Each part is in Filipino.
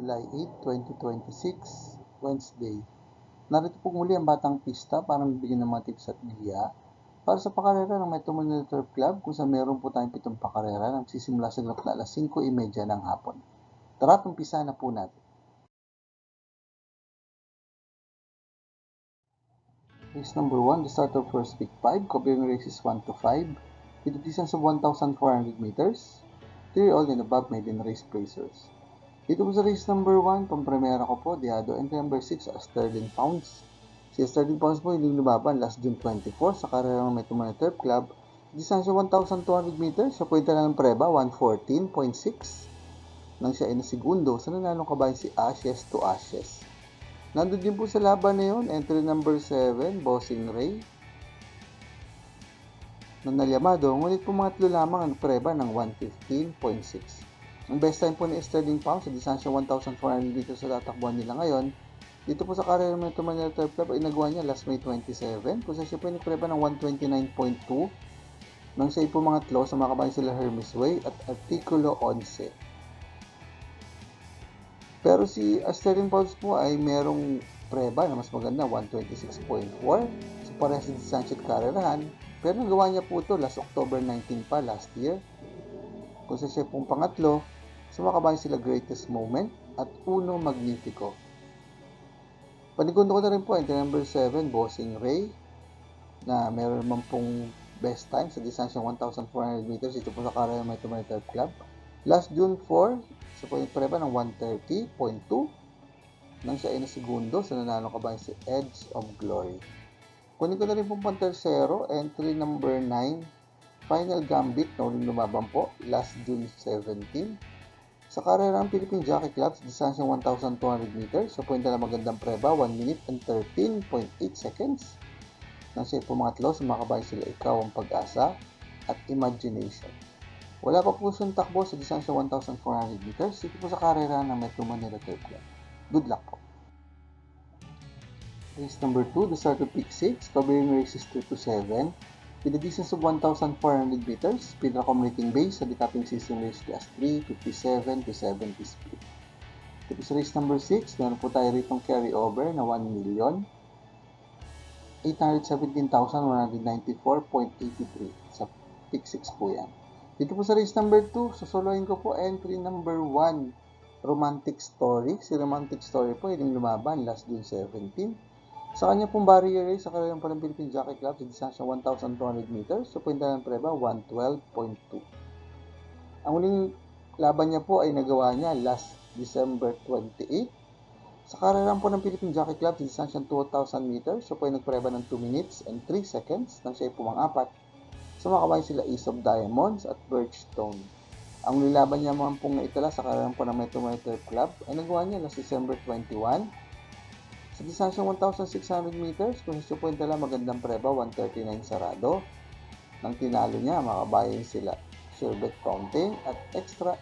July 8, 2026, Wednesday. Narito po muli ang Batang Pista para magbigyan ng mga tips at biya para sa pakarera ng Metro Manila Turf Club kung saan meron po tayong 7 pakarera na nagsisimula sa ganap na alas 5:30 ng hapon. Tara, umpisa na po natin. Race number 1, the start of first pick 5, covering races 1 to 5, with a distance of 1,400 meters, 3-year-old and above maiden race placers. Dito po sa race number 1, pampremera ko po, Diado, entry number 6, Sterling Pounds. Si Sterling Pounds po hindi lumaban last June 24 sa karera ng Metro Manila Turf Club. Distansya 1,200 meters, sa puwenta na ng preba, 114.6. Nang siya ay nasigundo, sa nanalong kabayan si Ashes to Ashes. Nandun din po sa laban na yun, entry number 7, Bossing Ray. Nanalyamado, ngunit po mga tatlo lamang ang preba ng 115.6. Ang best time po ni Sterling Pounds sa distansya 1,400 meters sa tatakbuhan nila ngayon. Dito po sa karera ng Metro Manila Turf Club ay nagawa niya last May 27 kung saan siya po nagpreba ng 129.2 nang siya po mga tlo sa mga kabayan sila Hermes Way at Artikulo 11. Pero si Sterling Pounds po ay merong preba na mas maganda, 126.4 sa parehas sa distansya at karerahan. Pero nagawa niya po ito last October 19 pa last year kung saan siya pong pangatlo. Sumakabayan sila Greatest Moment at Uno Magnifico. Panigundo ko na rin po entry number 7, Bossing Ray, na meron naman pong best time sa distansya 1,400 meters dito po sa karera ng Metro Manila Turf Club. Last June 4, sa po yung preba ng 130.2 nang siya ay nasigundo sa nanalo kabayan si Edge of Glory. Kunin ko na rin pong pantersero, entry number 9, Final Gambit na uling lumaban po last June 17. Sa karera ng Philippine Jockey Club sa distansyang 1,200 meters, sa puwenta na magandang preba, 1 minute and 13.8 seconds. Nang siya po mga tlo, sumakabay sila Ikaw ang Pag-asa at Imagination. Wala pa po siyang takbo sa distansyang 1,400 meters, ito po sa karera ng Metro Manila Turf Club. Good luck po. Race number 2, the start of pick 6, covering races 2 to 7. With a distance of 1,400 meters, speed accommodating base sa decapping system race class 3, 57 to 70 speed. Tapos race number 6, meron po tayo ritong carryover na 1,817,194.83 sa pick 6 po yan. Dito po sa race number 2, susuluhin ko po entry number 1, Romantic Story. Si Romantic Story po, yung lumaban last June 17. Sa kanya pong barrier race sa karera ng Philippine Jockey Club sa distansya 1,200 meters, sa puwenta ng preba 112.2. Ang huling laban niya po ay nagawa niya last December 28. Sa karera po ng Philippine Jockey Club sa distansya 2,000 meters, so po ay nagpreba ng 2 minutes and 3 seconds nang siya ay pumang-apat. Sumakabay sila Ace of Diamonds at Birchstone. Ang huling laban niya mga pong naitala sa karera po ng Metro Manila Turf Club ay nagawa niya last December 21. Sa distansyang 1,600 meters, kung sa point lang magandang preba, 139 sarado. Nang tinalo niya, makabayan sila Sherbet Fountain at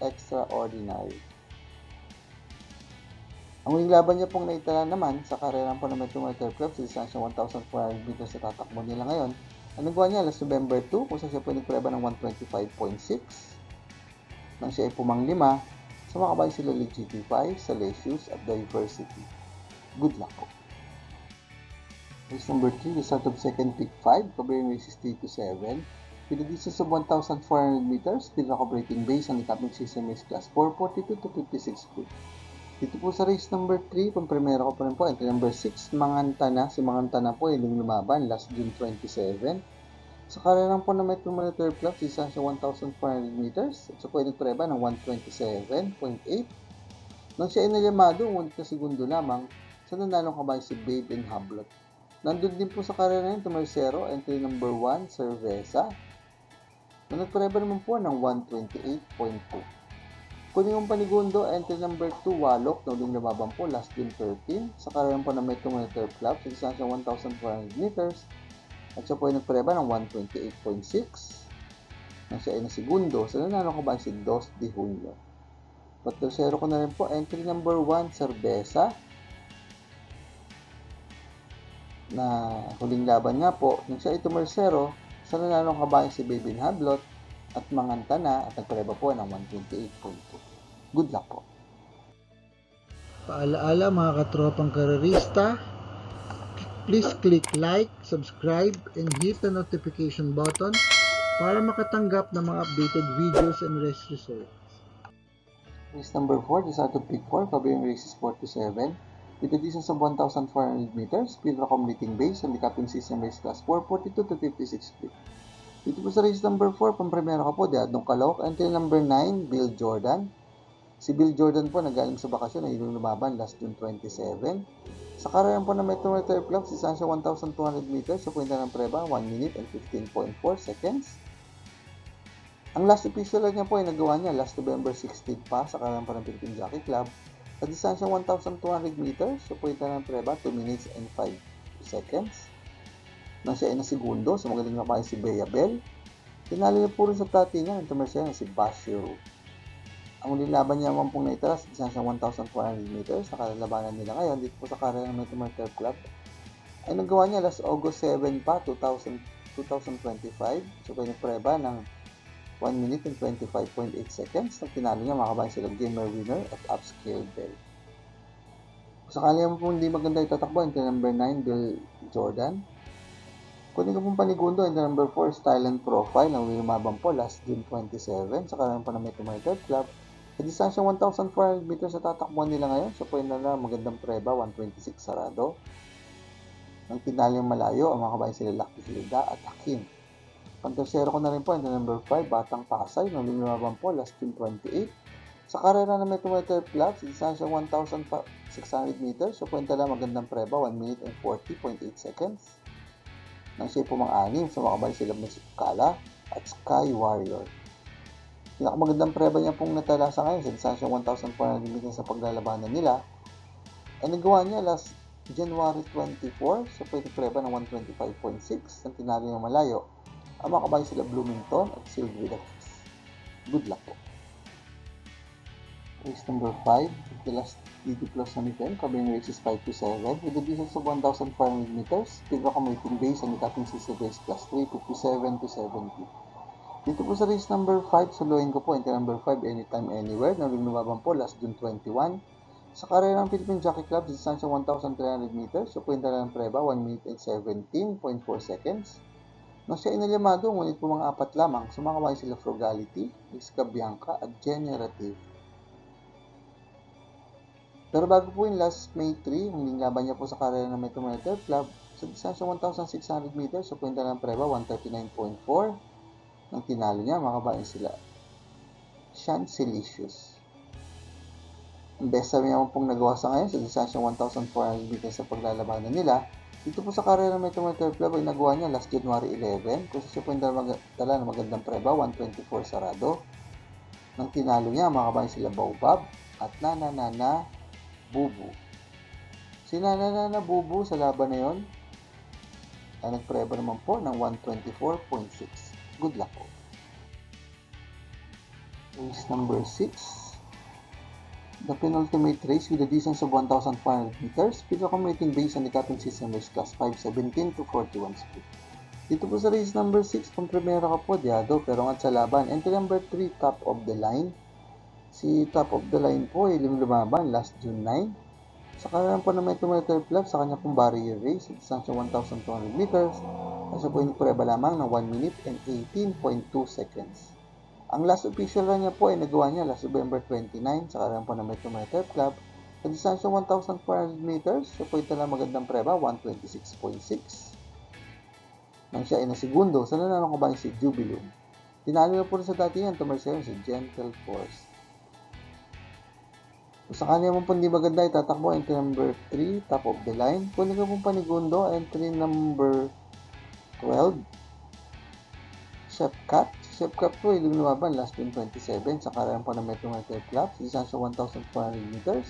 Extraordinary. Ang huling laban niya pong naitala naman sa karera po ng Metro Manila Turf Club sa distansyang 1,400 meters sa tatakbo nila ngayon, ang nagawa niya last November 2 kung saan siya po nagpreba ng 125.6. Nang siya ay pumang-5, sumakabayan sila Legitify, Salesius at Diversity. Good luck po. Race number 3, the start of second pick 5, covering races 3 to 7. With a distance of 1,400 meters, speed operating base ang decapping system race class 4, 42 to 56 feet. Dito po sa race number 3, pang-primera ko pa rin po, entry number 6, Mangantana. Si Mangantana po ay lumaban last June 27. Sa karera po ng Metro Manila Turf Club, sa distansya 1,400 meters, at sa pwedeng preba ng 127.8. Nang siya ay nalyamado, ngunit na segundo lamang, sa nanalong kabayan si Babe and Hablot. Nandun din po sa karera ng Tomarcero, entry number 1, Cerveza, na nagpreba naman po ng 128.2. Kunin yung panigundo, entry number 2, Walok, na uling lumaban po last June 13, sa karera po ng Metro Manila Turf Club, sa distansya 1,400 meters, at siya po ay nagpreba ng 128.6, na siya ay nasigundo, sa nanalong kabayan si Dos de Julio. Patrosero ko na rin po, entry number 1, Cerveza, na huling laban nga po, nung siya ay Tomarcero, sa nanalong kabayan si Baby Hablot at Mangantana at nagpreba po ng 128.2. Good luck po. Paalaala mga katropang karerista, please click like, subscribe, and hit the notification button para makatanggap ng mga updated videos and race results. Race number 4, this are to pick 4, covering races 4 to 7. With a distance of 1,400 meters, speed accommodating base, handicapping system race class 4, 42 to 56 feet. Dito po sa race number 4, pang-primero ka po, Diadong Calooc. Entry number 9, Bill Jordan. Si Bill Jordan po, nagaling sa bakasyon, ay yung lumaban last June 27. Sa karayan po ng Metro Turf Club, distansya 1,200 meters, sa punta ng preba, 1 minute and 15.4 seconds. Ang last official niya po ay nagawa niya last November 16 pa sa karayan po ng Philippine Jockey Club. Sa distansya 1,200 meters, sa punta ng preba, 2 minutes and 5 seconds. Nang siya ay na segundo, sa magaling na kayo si Bea Bell. Tinalo niya po rin sa tati niya ng tumersya na si Bashiru. Ang uling laban niya naman pong naitala sa distansya 1,400 meters sa kalalabanan nila ngayon dito po sa karera ng Metro Turf Club ay nagawa niya last August 7 pa, 2025. So pinipreba ng 1 minute and 25.8 seconds. Nang tinalo niya, makabayan sila Gamer Winner at Upscale Bell. Sakali naman po hindi maganda itatakbo, entry number 9, Bill Jordan. Kunin ko pong panigundo, entry number 4, Style and Profile, na lumabang po last June 27 sa karera pa ng Metro Turf Club. Sa distansya 1,400 meters sa tatakbuhan nila ngayon, sa point na magandang preba, 126 sarado. Nang tinalo yung malayo, ang mga kabayan sila Lucky Hilda at Hakim. Pantersero ko na rin po, entry number 5, Batang Pasay, na lumabang po last June 28. Sa karera ng Metro Turf Club, sa distansya 1,600 meters, sa point na magandang preba, 1 minute and 40.8 seconds. Nang siya po mga-anim, sa mga kabayan sila Masukala at Sky Warrior. Pinakamagandang preba niya pong natala sa ngayon sa distansya 1,400 meters sa paglalabanan nila ay nagawa niya last January 24 sa preba ng 125.6 ang tinalo ng malayo. Ang mga kabayan sila Bloomington at Silveira. Good luck po. Race number 5, the last DD Plus na nito, covering races 5 to 7 with a distance of 1,400 meters, speed accommodating base and handicapping system race class 3, 57 to 70. Dito po sa race number 5, suluhin ko po, entry number 5, Anytime Anywhere, na lumabang po last June 21. Sa karera ng Philippine Jockey Club, distansya 1,300 meters, so punta na ng preba, 1 minute and 17.4 seconds. Nang siya inalyamado, ngunit po mga apat lamang, sumakabayan sila Frugality, Iska Bianca at Generative. Pero bago po yung last May 3, huling laban niya po sa karera ng Metro Turf Club, sa distansya 1,600 meters, so punta na ng preba, 139.4. Nang tinalo niya, makabayan sila Chancelicious. Ang best time naman pong nagawa sa ngayon sa distansya 1,400 meters sa paglalabanan nila. Dito po sa karera ng Metro Turf Club ay nagawa niya last January 11 kung siya po yung dala ng magandang preba, 124 sarado. Nang tinalo niya, makabayan sila Baobab at Nananana Bubu. Si Nananana Bubu sa laban na yon ay nagpreba naman po ng 124.6. Good luck po. Race number 6. The penultimate race with a distance of 1,400 meters, speed accommodating base handicapping system race class 5:17 to 41 speed. Dito po sa race number 6, pang primera ka po, Diado, pero nga sa laban. Entry number 3, Top of the Line. Si Top of the Line po ay lumaban last June 9. Sa kanalang po na Metro Turf Club, sa kanya pong barrier race, sa distansya 1,200 meters, nasa po yung preba lamang ng 1 minute and 18.2 seconds. Ang last official run niya po ay nagawa niya last November 29 sa kanalang po na Metro Turf Club, sa distansya 1,400 meters, sa po ito lang magandang preba, 126.6. Nang siya ay na segundo, sa nananong kabayan si Jubilum. Tinalo na po rin sa dati yan, tumersero si Gentle Force. Kung sa kanya mong hindi maganda, itatakbo entry number 3, Top of the Line. Kunin ko pong panigundo, entry number 12, Chef Cat. Chef Cat po ay lumaban last June 27 sa karera po ng Metro Turf Club sa distansya 1,400 meters.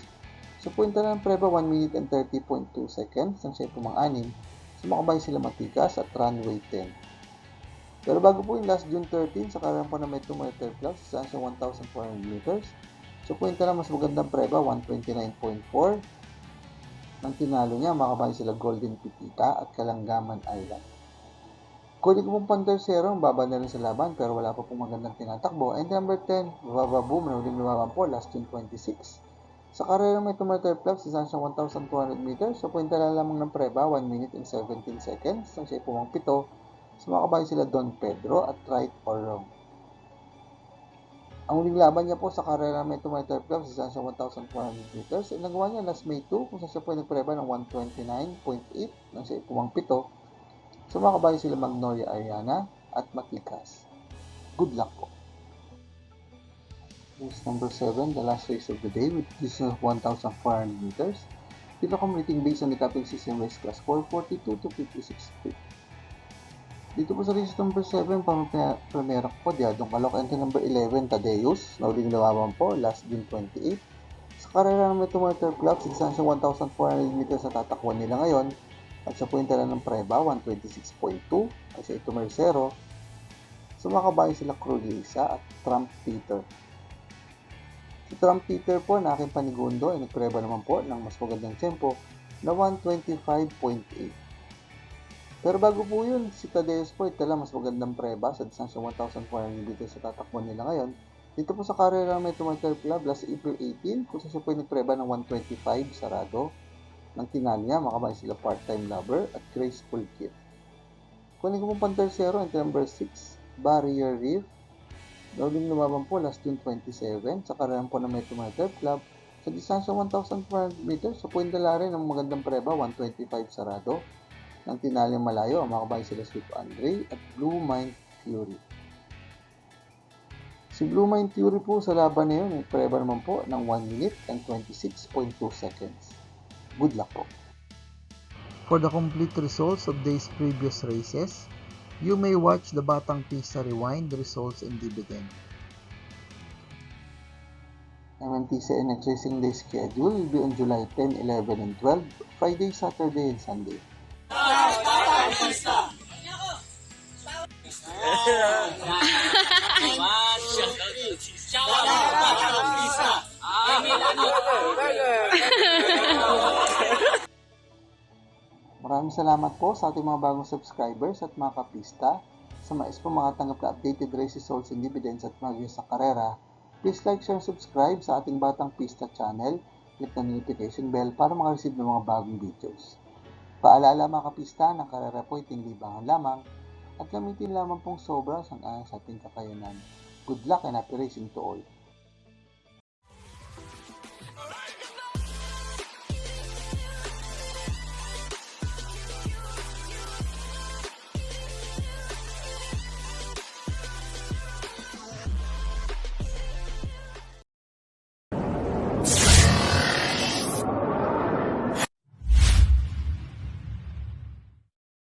Sa punta ng preba, 1 minute and 30.2 seconds nang siya po mga-anim. Sumakabay sila Matikas at Runway 10. Pero bago po yung last June 13 sa karera po ng Metro Turf Club sa distansya 1,400 meters. So, punta na mas magandang preba, 129.4. Nang tinalo niya, makabayan sila Golden Pitita at Kalanggaman Island. Kunin ko pong pantersero, ang baba na rin sa laban, pero wala pa pong magandang tinatakbo. And number 10, Vavaboom, na huling lumaban po, last June 26. Sa karera may tumater club sa distansya 1,200 meters, sa puwinta lamang ng preba 1 minute and 17 seconds nang siya pumang pito. Sumakabayan sila Don Pedro at Right or Wrong. Ang huling laban niya po sa karera may tumater club sa distansya 1,400 meters ay nagawa niya last May 2 kung saan siya po nagpreba ng 129.8 nang siya pumang pito. Sumakabayan sila Magnolia Ariana at Matikas. Good luck po. Race number 7, the last race of the day with distance of 1,400 meters. Dito rating based on the capping system race class 442 to 56 feet. Dito po sa race number 7, pamamera po, Diadong Kalok, entry number 11, Tadeus, nauling lawaban po, last June 28. Sa karera ng Metromotor Club, sa distansya 1,400 meters na tatakbuhan nila ngayon, at sa puwinta lang ng preba, 126.2, at sa ito Mercero, sumakabayan sila Crulisa at Trump Peter. Si Trump Peter po na aking panigundo ay nagpreba naman po ng mas magandang tempo na 125.8. Pero bago po yun, si Tadeus po ay tala mas magandang preba sa distansya 1,400 meters sa tatakbuhan nila ngayon. Dito po sa karera ng Metromotor Club last April 18, kung saan siya po ay nagpreba ng 125 sarado. Nang tinalya, makabayan sila Part-Time Lover at Graceful Kid. Kunin ko pong pantersero, entry number 6, Barrier Reef. Nauling lumaban po last June 27 sa karera po ng Metromotor Club sa distansya 1,400 meters sa puwinta rin ng magandang preba, 125 sarado. Nang tinaling malayo, ang makabayan sila Swift Andre at Blue Mind Fury. Si Blue Mind Fury po sa laban na yun, preba naman po ng 1 minute and 26.2 seconds. Good luck po. For the complete results of these previous races, you may watch the Batang Pista Rewind results and dividend. MMTC next racing day schedule will be on July 10, 11, and 12, Friday, Saturday, and Sunday. Maraming salamat po sa ating mga bagong subscribers at mga kapista. Sa mais po makatanggap na updated race results and dividends at mga sa karera, please like, share, subscribe sa ating Batang Pista channel. Click ang notification bell para makareceive ng mga bagong videos. Paalala mga kapista, ng karera po iting libangan lamang at gamitin lamang pong sobra sa ating kakayanan. Good luck and happy racing to all!